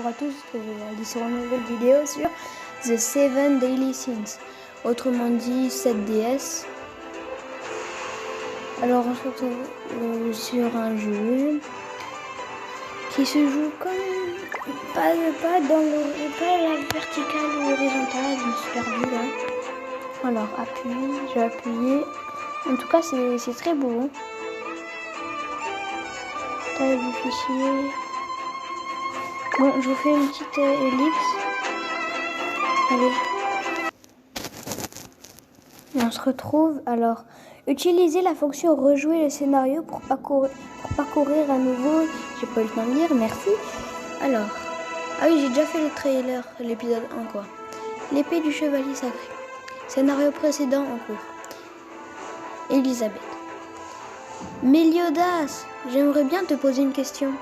à tous, aujourd'hui sur une nouvelle vidéo sur The 7 Daily Sins, autrement dit 7DS. Alors on se retrouve sur un jeu qui se joue comme pas la verticale ou l'horizontale, je me suis perdue là. Alors appuie, je vais appuyer. En tout cas c'est très beau. Taille du fichier. Bon, je vous fais une petite ellipse. Allez. Et on se retrouve. Alors, utilisez la fonction rejouer le scénario pour parcourir à nouveau. J'ai pas eu le temps de lire, merci. Alors, ah oui, j'ai déjà fait le trailer, l'épisode 1 quoi. L'épée du chevalier sacré. Scénario précédent en cours. Elisabeth. Méliodas, j'aimerais bien te poser une question.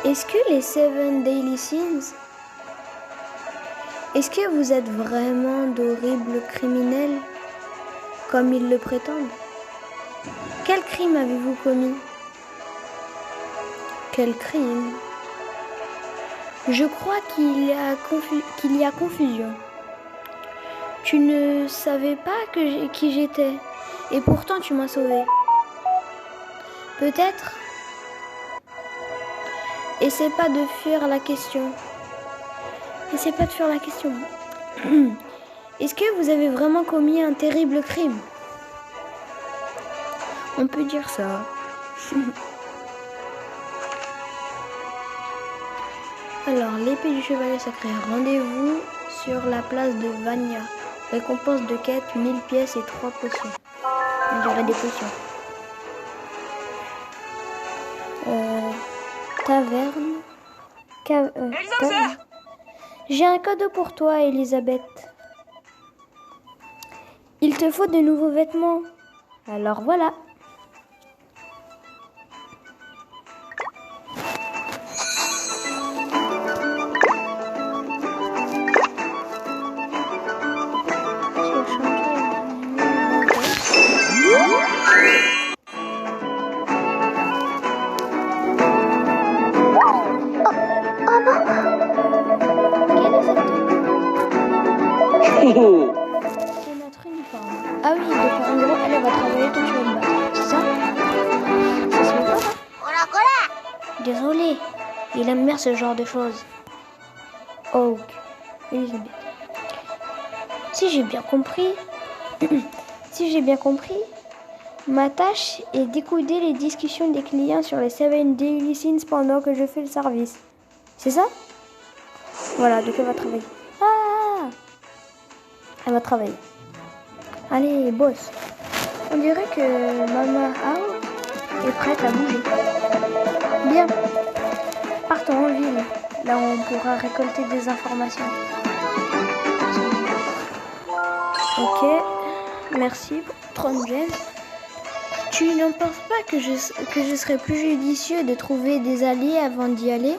Est-ce que les 7 Daily Sins, est-ce que vous êtes vraiment d'horribles criminels comme ils le prétendent? Quel crime avez-vous commis? Quel crime? Je crois qu'il y a confusion. Tu ne savais pas qui j'étais et pourtant tu m'as sauvé. Peut-être. Essaie pas de fuir la question. Essaie pas de fuir la question. Est-ce que vous avez vraiment commis un terrible crime? On peut dire ça. Alors, l'épée du chevalier sacré. Rendez-vous sur la place de Vania. Récompense de quête, 1000 pièces et 3 potions. On dirait des potions. Taverne. J'ai un cadeau pour toi, Elisabeth. Il te faut de nouveaux vêtements. Alors voilà. C'est notre uniforme. Ah oui, donc en gros, elle va travailler quand tu vas me battre. C'est ça? Ça se fait pas, hein? Désolé, il aime bien ce genre de choses. Oh, Elisabeth. Si j'ai bien compris, ma tâche est d'écouter les discussions des clients sur les 7 Daily Sins pendant que je fais le service. C'est ça? Voilà, donc elle va travailler. Elle va travailler. Allez, boss. On dirait que Mama Ao est prête à bouger. Bien. Partons en ville. Là où on pourra récolter des informations. Ok. Merci pour 30 gemmes. Tu n'en penses pas que je serais plus judicieux de trouver des alliés avant d'y aller?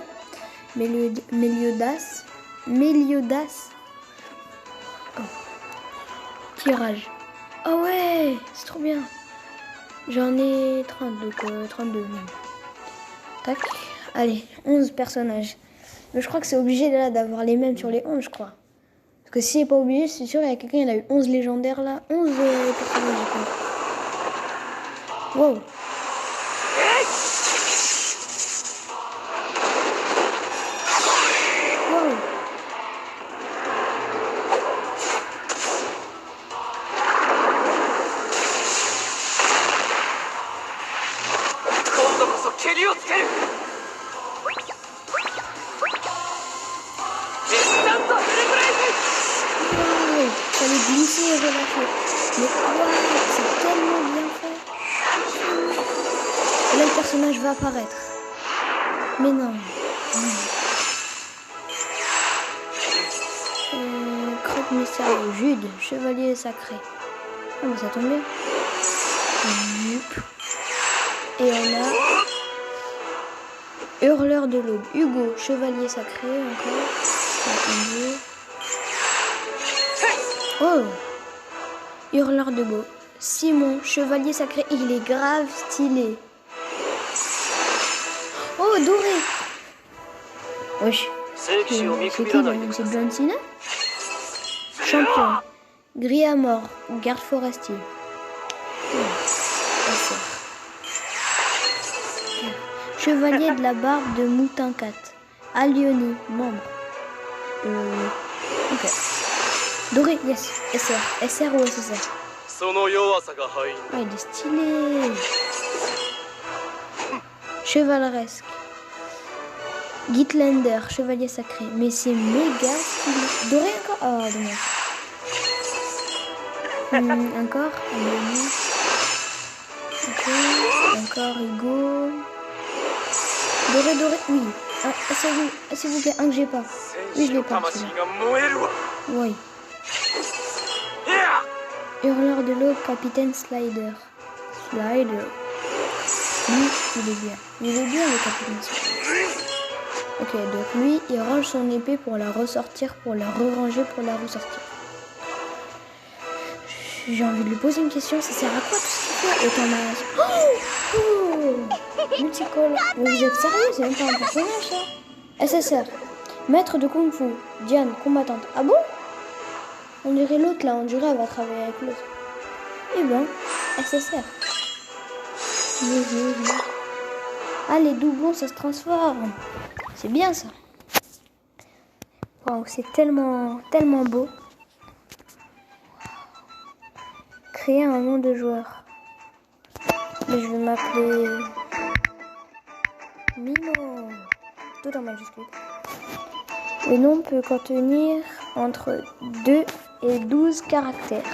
Méliodas. Tirage. Oh ouais, c'est trop bien. J'en ai 30, donc 32 même. Tac. Allez, 11 personnages. Mais je crois que c'est obligé là d'avoir les mêmes sur les 11, je crois. Parce que si c'est pas obligé, c'est sûr, il y a quelqu'un, il a eu 11 légendaires là. 11 personnages, je crois. Wow. Fallait glisser et relâcher. Mais ouais, c'est tellement bien fait. Et là, le personnage va apparaître. Mais non. Croque mystérieux. Jude, chevalier sacré. Ah, mais ça tombe bien. Et on a Hurleur de l'aube. Hugo, chevalier sacré. Encore. Oh! Hurleur de beau. Simon, chevalier sacré, il est grave stylé. Oh, doré. Wesh. 聖騎士を見 C'est くび qui ら là? ないでく C'est ださい John Cena? Champion. Gris à mort. Garde forestier. Chevalier de la barbe de Moutin 4. Alioni, membre. Ok. Doré, yes. SR. SR ou SSR? その弱さが敗因 Ah, il est stylé. Chevaleresque. Gitlander, chevalier sacré. Mais c'est méga stylé. Doré encore? Ah, dommage. Encore. Alioni. Ok. Encore Hugo. Doré, doré. Oui. S'il vous plaît, un que j'ai pas. 戦 Oui, 士 je の l'ai pas. 魂 celui-là. が燃えるわ Oui. いや Hurleur de l'aube, capitaine Slider. Slider. Lui, il est bien. Il est bien, le capitaine Slider. Ok, donc lui, il range son épée pour la ressortir, pour la re-ranger, pour la ressortir. J'ai envie de lui poser une question. Ça sert à quoi tout ce qu'il fait? Autant Multicolore. Mais vous êtes sérieux? C'est même pas un personnage, ça. SSR. Maître de Kung Fu. Diane, combattante. Ah bon? On dirait l'autre là, on dirait elle va travailler avec l'autre. Eh ben, SSR. Ah, les doublons, ça se transforme. C'est bien ça. Waouh, c'est tellement beau. Créer un nom de joueur. Mais je vais m'appeler Mimo. Tout en majuscule. Le nom peut contenir entre 2 et 12 caractères.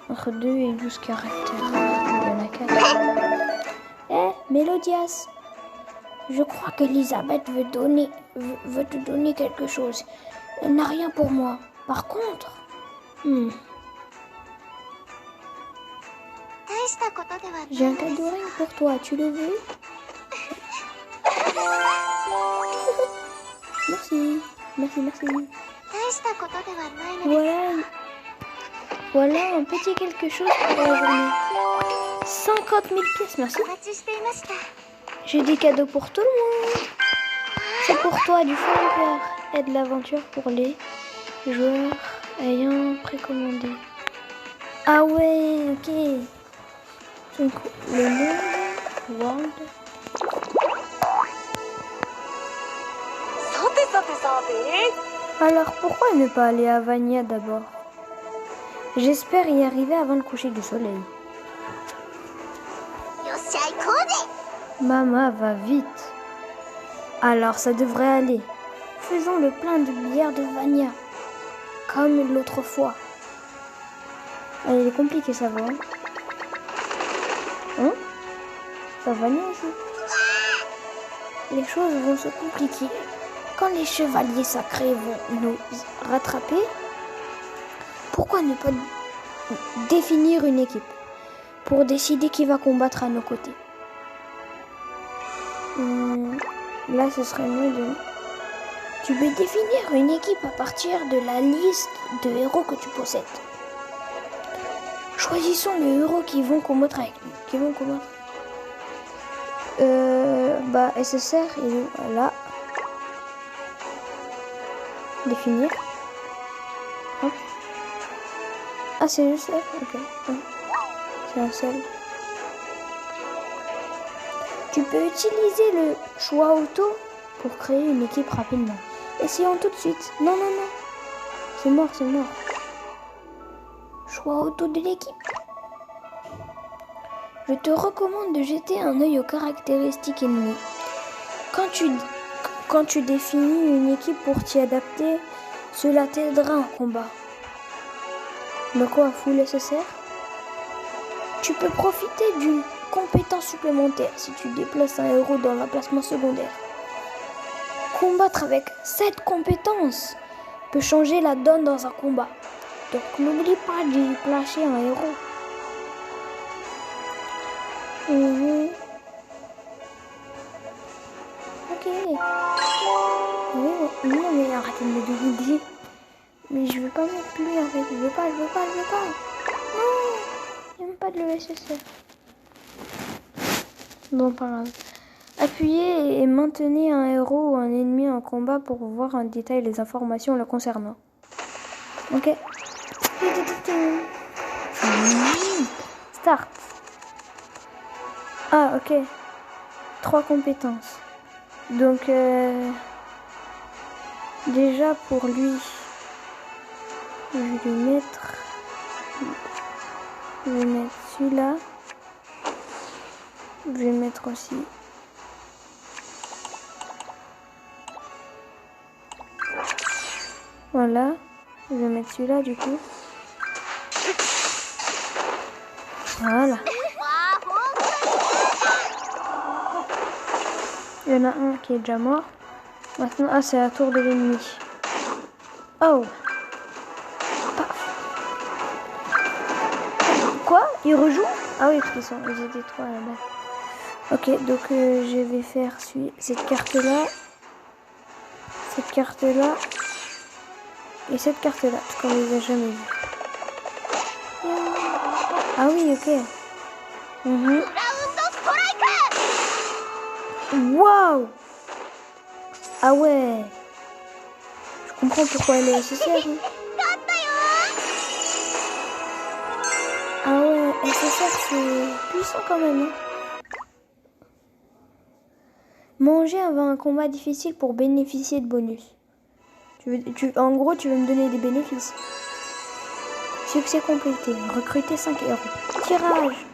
Entre 2 et 12 caractères. Il y en a 4. Eh, Mélodias. Je crois qu'Elisabeth veut te donner quelque chose. Elle n'a rien pour moi. Par contre... J'ai un cadeau rien pour toi. Tu le veux? Merci. Merci, merci. Voilà un petit quelque chose pour la journée. 50 000 pièces, merci. J'ai des cadeaux pour tout le monde. C'est pour toi du fond du cœur. Et de l'aventure pour les joueurs ayant précommandé. Ah ouais, ok. Donc, le monde, world. Alors, pourquoi ne pas aller à Vania d'abord? J'espère y arriver avant le coucher du soleil. Maman va vite. Alors, ça devrait aller. Faisons le plein de bière de Vania. Comme l'autre fois. Ah, il est compliqué, ça va. Hein? Ça va Vania aussi. Les choses vont se compliquer. Quand les chevaliers sacrés vont nous rattraper, pourquoi ne pas définir une équipe pour décider qui va combattre à nos côtés? Là, ce serait mieux de... Tu peux définir une équipe à partir de la liste de héros que tu possèdes. Choisissons les héros qui vont combattre avec nous. Qui vont combattre. SSR, il est là. Définir. Hop. Ah, c'est juste ça? Ok. C'est un seul. Tu peux utiliser le choix auto pour créer une équipe rapidement. Essayons tout de suite. Non, non, non. C'est mort, c'est mort. Choix auto de l'équipe. Je te recommande de jeter un œil aux caractéristiques ennemies. Quand tu définis une équipe pour t'y adapter, cela t'aidera en combat. De quoi, full SSR? Tu peux profiter d'une compétence supplémentaire si tu déplaces un héros dans l'emplacement secondaire. Combattre avec cette compétence peut changer la donne dans un combat. Donc n'oublie pas d'y placer un héros. Ok. Non mais arrêtez de me demander. Mais je veux pas mettre plus en fait. Je veux pas. Non. J'aime pas de le SSR. Bon, pas grave. Appuyez et maintenez un héros ou un ennemi en combat pour voir en détail les informations le concernant. Ok. Start. Ah, ok. 3 compétences. Donc, déjà pour lui, je vais lui mettre... Je vais mettre celui-là. Je vais mettre aussi... Voilà. Je vais mettre celui-là du coup. Voilà. Il y en a un qui est déjà mort. Maintenant, ah, c'est la tour de l'ennemi. Oh. Quoi? Ils rejouent? Ah oui, parce ils étaient 3 là-bas. Ok, donc je vais faire cette carte-là. Cette carte-là. Et cette carte-là, parce qu'on les a jamais vues. Ah oui, ok. Waouh! Ah ouais! Je comprends pourquoi elle est SSR. Hein. Ah ouais, SSR c'est puissant quand même. Hein. Manger avant un combat difficile pour bénéficier de bonus. En gros, tu veux me donner des bénéfices. Succès complété. Recruter 5 héros. Tirage.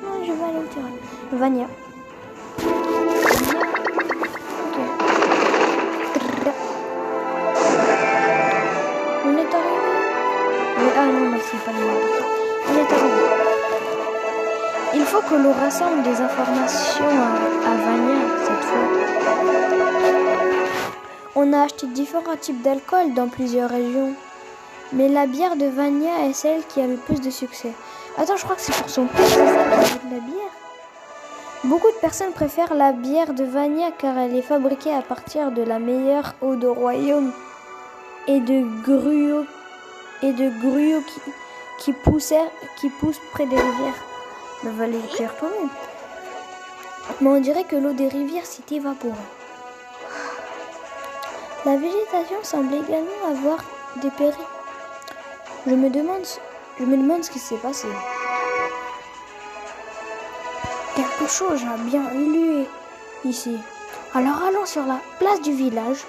Non, je vais aller au tirage. Vania. Okay. On est arrivé. Ah non, merci, pas le mal. On est arrivé. Il faut que l'on rassemble des informations à Vania cette fois. On a acheté différents types d'alcool dans plusieurs régions. Mais la bière de Vania est celle qui a le plus de succès. Attends, je crois que c'est pour son prix de la bière. Beaucoup de personnes préfèrent la bière de Vania car elle est fabriquée à partir de la meilleure eau de royaume et de gruaux qui poussent près des rivières. Mais va les cuire toi-même. Mais on dirait que l'eau des rivières s'est évaporée. La végétation semble également avoir dépéri. Je me demande ce qui s'est passé. Quelque chose a bien évolué ici. Alors allons sur la place du village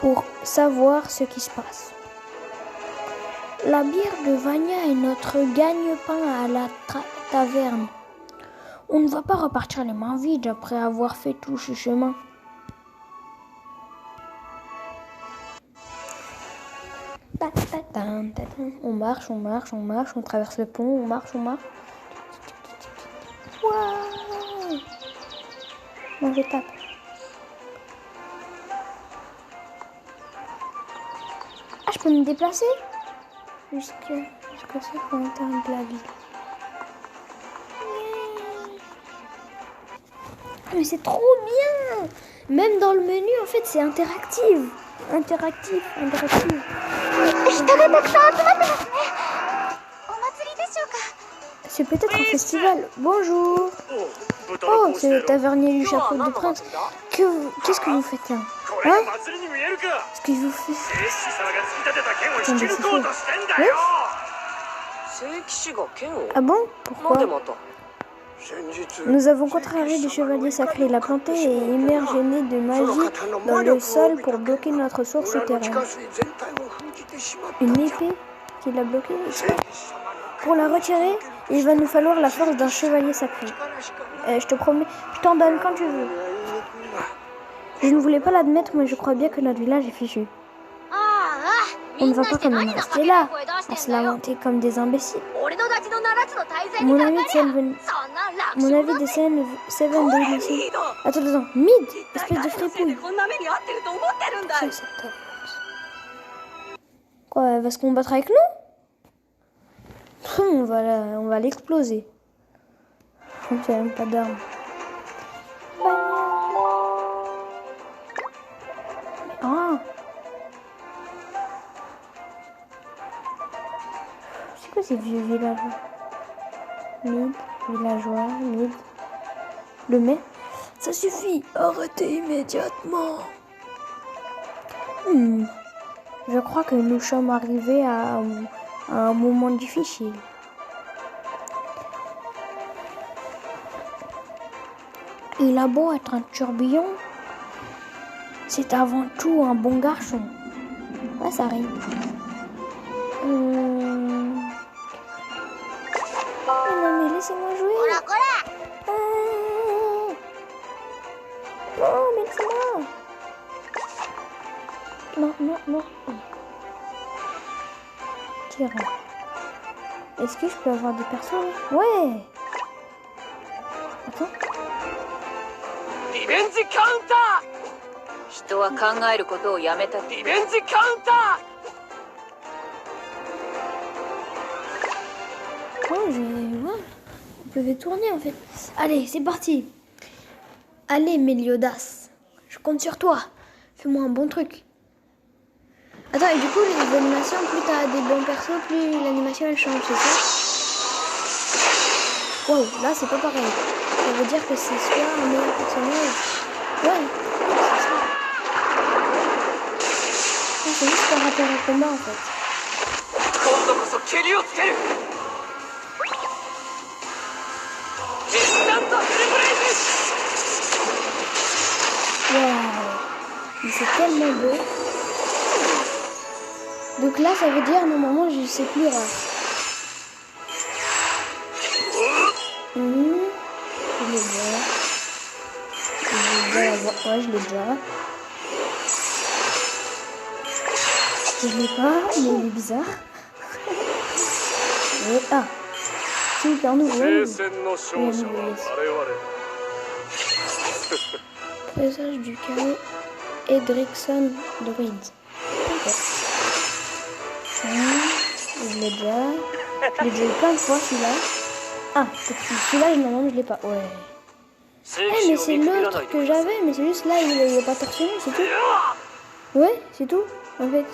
pour savoir ce qui se passe. La bière de Vania est notre gagne-pain à la taverne. On ne va pas repartir les mains vides après avoir fait tout ce chemin. On marche, on traverse le pont, on marche. Waouh! Moi je tape. Ah, je peux me déplacer jusqu'à ce qu'on termine de la ville. Ah, mais c'est trop bien! Même dans le menu, en fait, c'est interactif. C'est peut-être un festival. Bonjour. Oh, c'est le tavernier du chapeau de prince. Qu'est-ce que vous faites là? Hein? Qu'est-ce que vous faites? Attendez, c'est faux. Oui? Ah bon? Pourquoi? Nous avons contrarié des chevaliers sacrés. Il a planté et immergé de magie dans le sol pour bloquer notre source souterraine. Une épée qui l'a bloquée. Pour la retirer, il va nous falloir la force d'un chevalier sacré. Je te promets, je t'en donne quand tu veux. Je ne voulais pas l'admettre, mais je crois bien que notre village est fichu. On ne va pas quand même rester là, à se lamenter comme des imbéciles. Mon ami de Seven Daily. Attends. Mid, espèce de fripouille. Quoi, elle va se combattre avec nous? On va l'exploser. Il n'y a même pas d'armes. Ah! C'est quoi ces vieux villageois? Mid. Le mai. Ça suffit, arrêtez immédiatement. Je crois que nous sommes arrivés à un moment difficile. Il a beau être un tourbillon, c'est avant tout un bon garçon. Ouais, ça arrive. Non mais laissez-moi jouer. Non mais laissez-moi. Non. Tiens. Est-ce que je peux avoir des personnes? Ouais. Attends. リベンジカウンター。人は考えることをやめた。リベンジカウンタ Oh, on peut tourner en fait. Allez, c'est parti. Allez, Méliodas. Je compte sur toi. Fais-moi un bon truc. Attends, et du coup, les animations, plus t'as des bons persos, plus l'animation elle change, c'est ça? Wow, là c'est pas pareil. Ça veut dire que c'est soit un meilleur personnage. Ouais, c'est ça. Ah, c'est juste par rapport au combat en fait. ー。今度こそ蹴りをつける。インスタントフルブレイズ。 Waouh, mais c'est tellement beau. Donc là, ça veut dire normalement, je sais plus rare. Je l'ai déjà. Ouais, je l'ai déjà. Je l'ai pas, mais il est bizarre. Et, ah, c'est hyper nouveau. 聖戦の勝者は我々。 Présage du chaos Edrickson Druid. Ok. Je l'ai déjà. Je l'ai déjà eu plein de fois celui-là. Ah, celui-là, normalement, je l'ai pas. Ouais. Eh, mais c'est l'autre que j'avais, mais c'est juste là, il est pas torsionné, c'est tout. Ouais, c'est tout, en fait.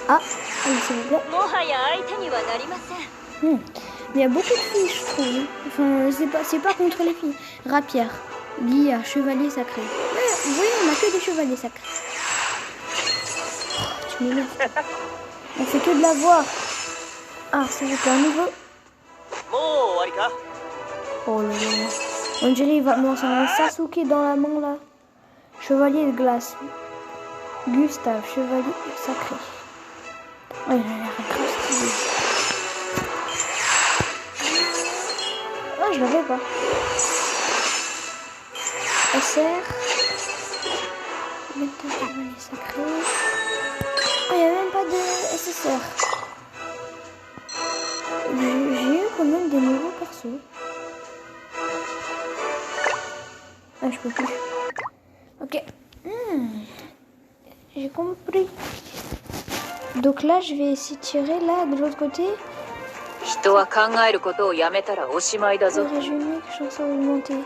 Ah, s'il vous plaît. もはや相手にはなりません。 Il y a beaucoup de filles, je trouve. Enfin, c'est pas contre les filles. Rapière, Guilla, chevalier sacré. Vous voyez, on a que des chevaliers sacrés. Oh, tu m'énerves. On fait que de la voir. Ah, c'est un nouveau. もう終わりか。 Oh là là. On dirait il va me lancer un Sasuke dans la main là. Chevalier de glace. Gustave, chevalier sacré. Oh, il a l'air grave stylé. Ah, je l'avais pas. SR. Maintenant, chevalier sacré. Oh, il n'y a même pas de SSR. J'ai eu quand même des nouveaux persos. Ah, je peux plus. Ok. J'ai compris. Donc là, je vais essayer de tirer là, de l'autre côté. 人は考えることをやめたらおしまいだぞ。 Tirage unique, chance augmentée.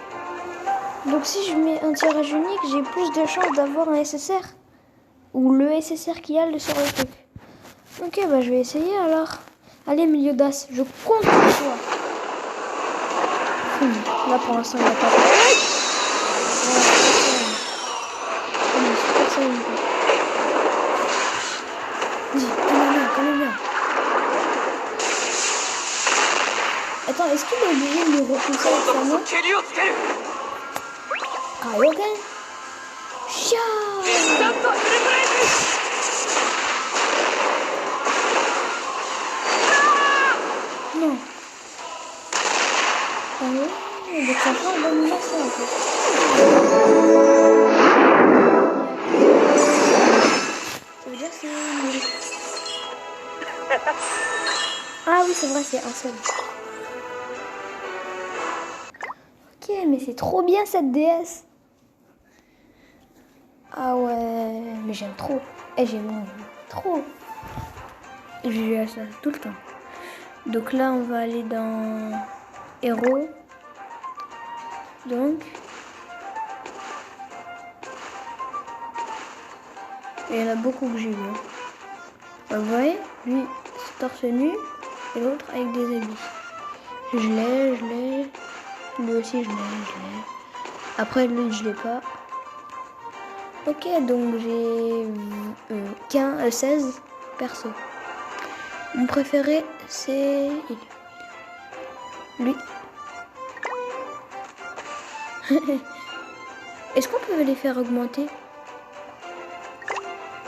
Donc si je mets un tirage unique, j'ai plus de chances d'avoir un SSR. Ou le SSR qu'il y a sur le truc. Ok, bah je vais essayer alors. Allez, Méliodas, je compte sur toi. Là pour l'instant, il n'y a pas de... Personne. Dis, quand même bien. Attends, est-ce qu'il est obligé de le repousser avec sa 今度 main? こそ蹴りをつける。 Kaioken? Chia! インスタントフルブレイズ。 Non. Ah ouais, donc ça change d'animation en fait. Ça veut dire que c'est nul. Ah oui, c'est vrai, c'est un seul. Ok, mais c'est trop bien cette déesse. Ah ouais, mais j'aime trop. Et j'aime trop. Je joue à ça tout le temps. Donc là, on va aller dans Héros. Donc, il y en a beaucoup que j'ai vu. Vous voyez, lui, c'est torse nu et l'autre avec des habits. Je l'ai. Lui aussi, je l'ai. Après, lui, je l'ai pas. Ok, donc j'ai 16 persos. Mon préféré, c'est lui. Est-ce qu'on peut les faire augmenter?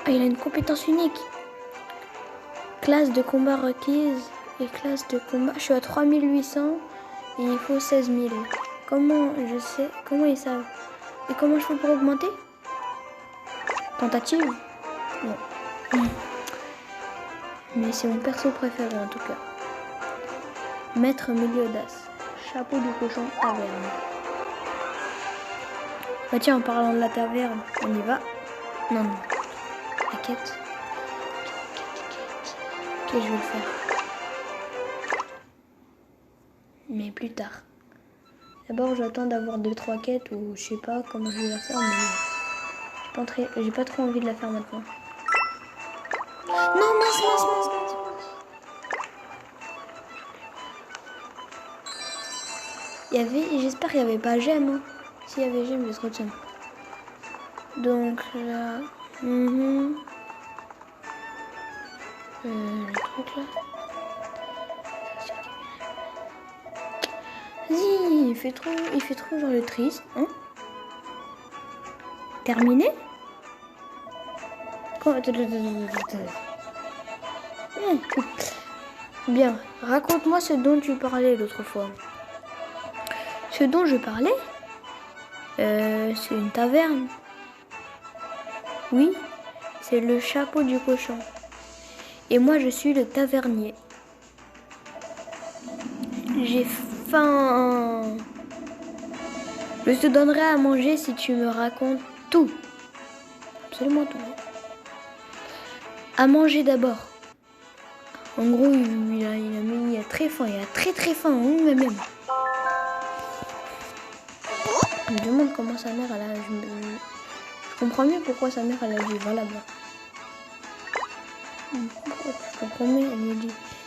Ah, il a une compétence unique. Classe de combat requise et classe de combat. Je suis à 3800 et il faut 16 000. Comment je sais? Comment ils savent? Et comment je fais pour augmenter? Tentative? Non. Mais c'est mon perso préféré en tout cas. Maître Meliodas. Chapeau du cochon taverne. Bah tiens, en parlant de la taverne, on y va. Non, non. La quête. Ok, je vais le faire. Mais plus tard. D'abord, j'attends d'avoir 2-3 quêtes ou je sais pas comment je vais la faire, mais j'ai pas trop envie de la faire maintenant. Non, mince. Il y avait, j'espère qu'il n'y avait pas gemme. Hein. S'il y avait gemme, je serais tiens. Donc là, le truc là. Vas-y, il fait trop genre le triste, hein. Terminé? Bien, raconte-moi ce dont tu parlais l'autre fois. Ce dont je parlais, c'est une taverne. Oui, c'est le chapeau du cochon. Et moi, je suis le tavernier. J'ai faim. Je te donnerai à manger si tu me racontes tout. Absolument tout. À manger d'abord. En gros, il a très faim. Il a très faim. Même. Je me demande comment sa mère, elle a... Je comprends mieux pourquoi sa mère, elle a dit, va là-bas. Je comprends mieux,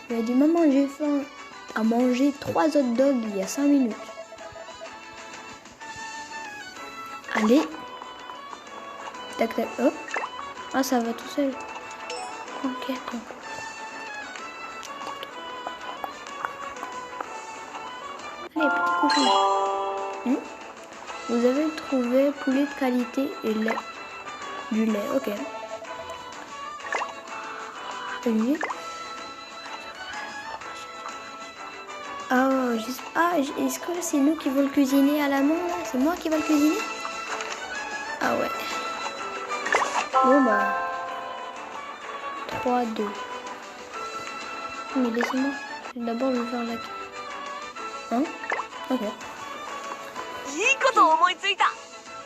elle a dit, maman, j'ai faim. À manger 3 hot dogs il y a 5 minutes. Allez. Tac, tac, hop. Ah, ça va tout seul. Ok, donc. Allez, petit cochon. Vous avez trouvé poulet de qualité et lait. Du lait, ok. Allez. Est-ce que c'est nous qui vont le cuisiner à la main là? C'est moi qui va le cuisiner? Ah ouais. Bon bah. 3, 2. Mais laissez-moi. D'abord je vais faire la... Hein? Ok.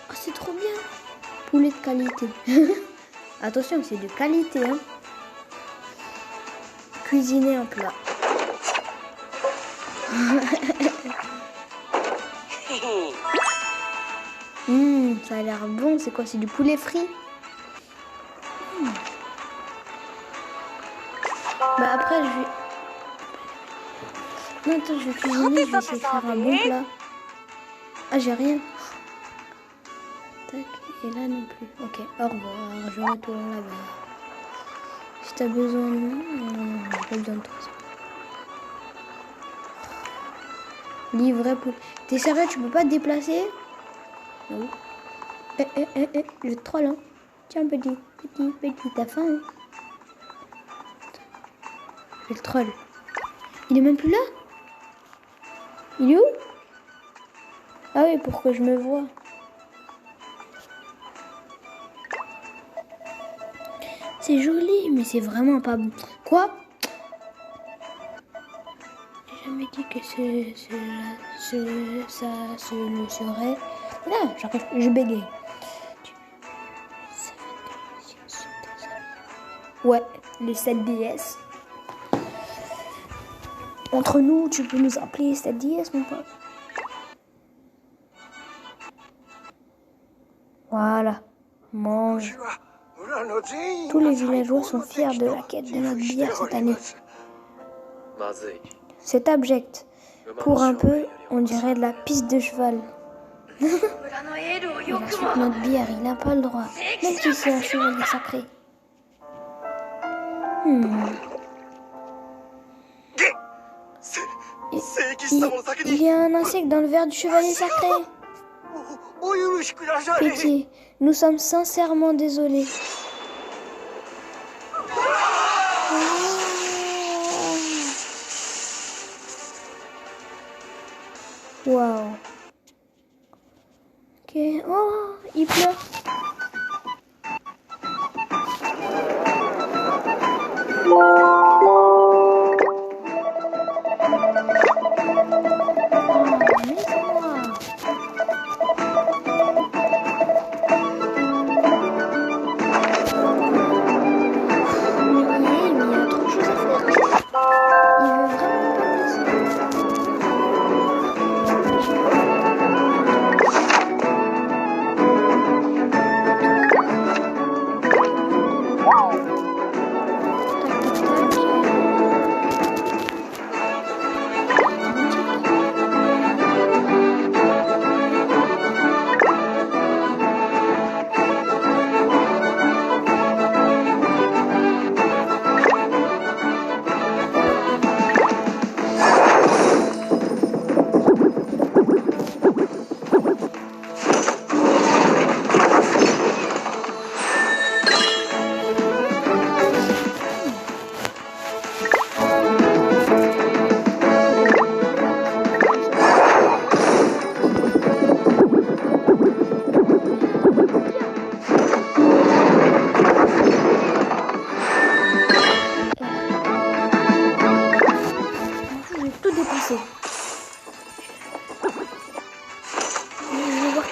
Ah, c'est trop bien. Poulet de qualité. Attention, c'est de qualité, hein. Cuisiner un plat. Ça a l'air bon. C'est quoi? C'est du poulet frit. Bah après je vais... Non attends, je vais cuisiner. Je vais essayer de faire un bon plat. Ah j'ai rien. Tac. Et là non plus. Ok, au revoir. Je retourne là-bas. Si t'as besoin de... Non, j'ai pas besoin de toi. Livret pour... T'es sérieux, tu peux pas te déplacer? Non. Je te troll, hein. Tiens, petit, t'as faim, hein. Je le troll. Il est même plus là? Il est où? Ah oui, pour que je me vois. C'est joli, mais c'est vraiment pas bon. Quoi? J'ai jamais dit que ça se le serait. Là, j'arrive, je bégaye. Ouais, les 7DS. Entre nous, tu peux nous appeler 7DS, mon pote. Voilà, mange. Tous les villageois sont fiers de la quête de notre bière cette année. C'est abject. Pour un peu, On dirait de la piste de cheval. Il insulte notre bière, il n'a pas le droit. Même si c'est un chevalier sacré. Il y a un insecte dans le verre du chevalier sacré. Pitié, nous sommes sincèrement désolés. Waouh. Ok. Oh, il pleure.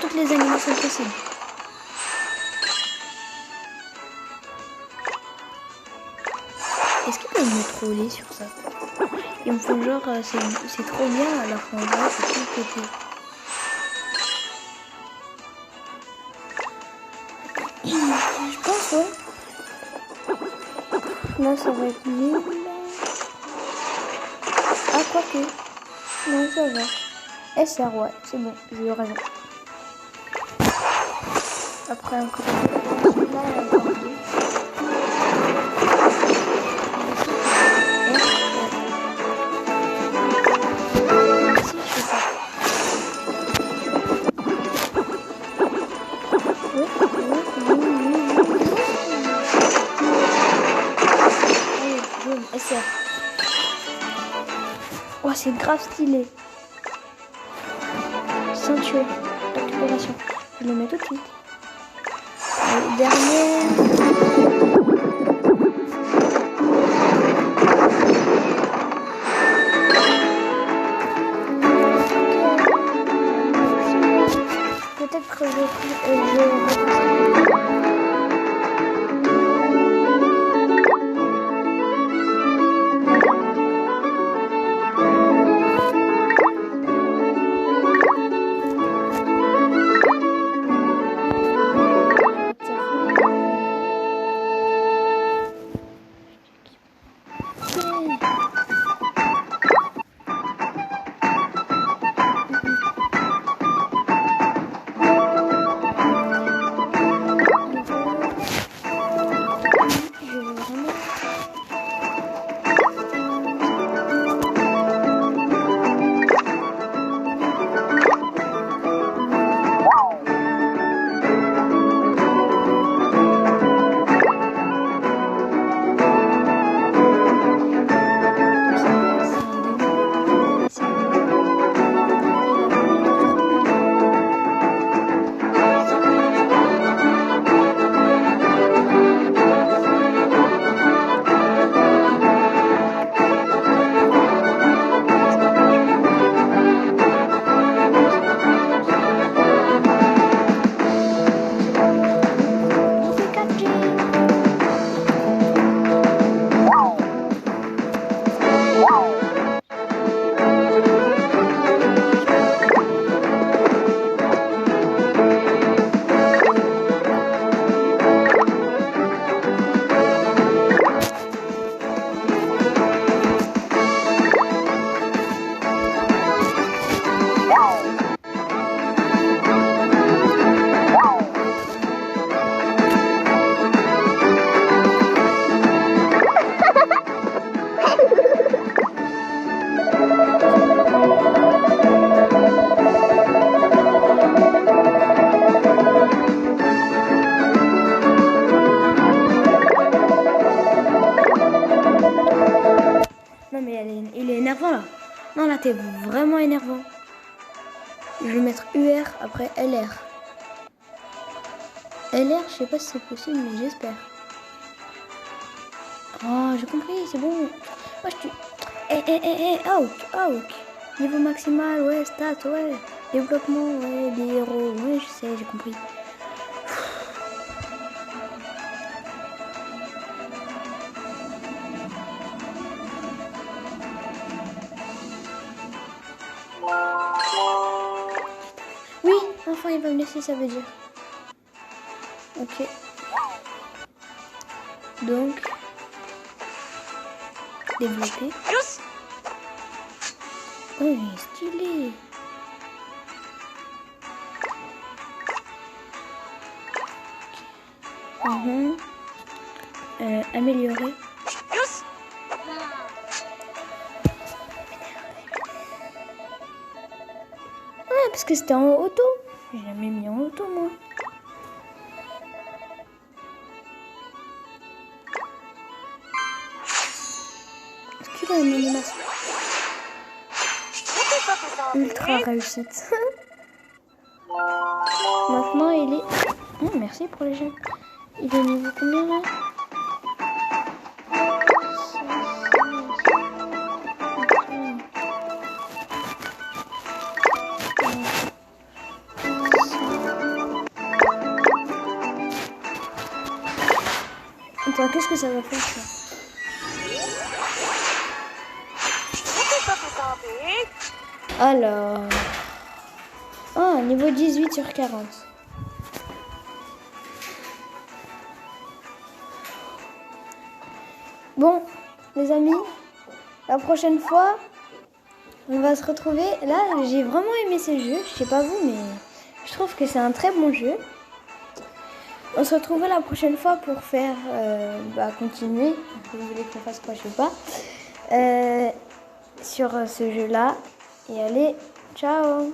Toutes les animations possibles. Est-ce qu'ils peuvent me troller sur ça? Ils me font genre c'est trop bien alors qu'en vrai c'est tout côté. Je pense ouais. Là ça va être nul. Ah quoique. Non ça va. SR ouais c'est bon, j'ai eu raison. Après encore SR. Oh c'est grave stylé. Ceinture d'exploration. Je le mets tout de suite. Dernier. Peut-être que vraiment énervant. Je vais mettre UR après LR. LR, je sais pas si c'est possible, mais j'espère. Oh, j'ai compris, c'est bon. Moi, je tue. Out. Niveau maximal, ouais, stats, ouais. Développement, ouais, des héros, ouais, je sais, j'ai compris. Oui, enfin, il va me laisser, ça veut dire. Ok. Donc, développer. Oh, il est stylé. Améliorer. Ouais, parce que c'était en auto. J'ai jamais mis en auto, moi. Est-ce qu'il a une animation? Ultra réussite. Maintenant, il est... Oh, merci pour les jeux. Il est niveau combien, là? Attends, qu'est-ce que ça va faire, ça? Alors... Ah, niveau 18 sur 40. Bon, les amis, la prochaine fois, on va se retrouver. Là, j'ai vraiment aimé ce jeu. Je sais pas vous, mais je trouve que c'est un très bon jeu. On se retrouve la prochaine fois pour faire... continuer. Vous voulez qu'on fasse quoi, je sais pas. Sur ce jeu-là. Et allez, ciao!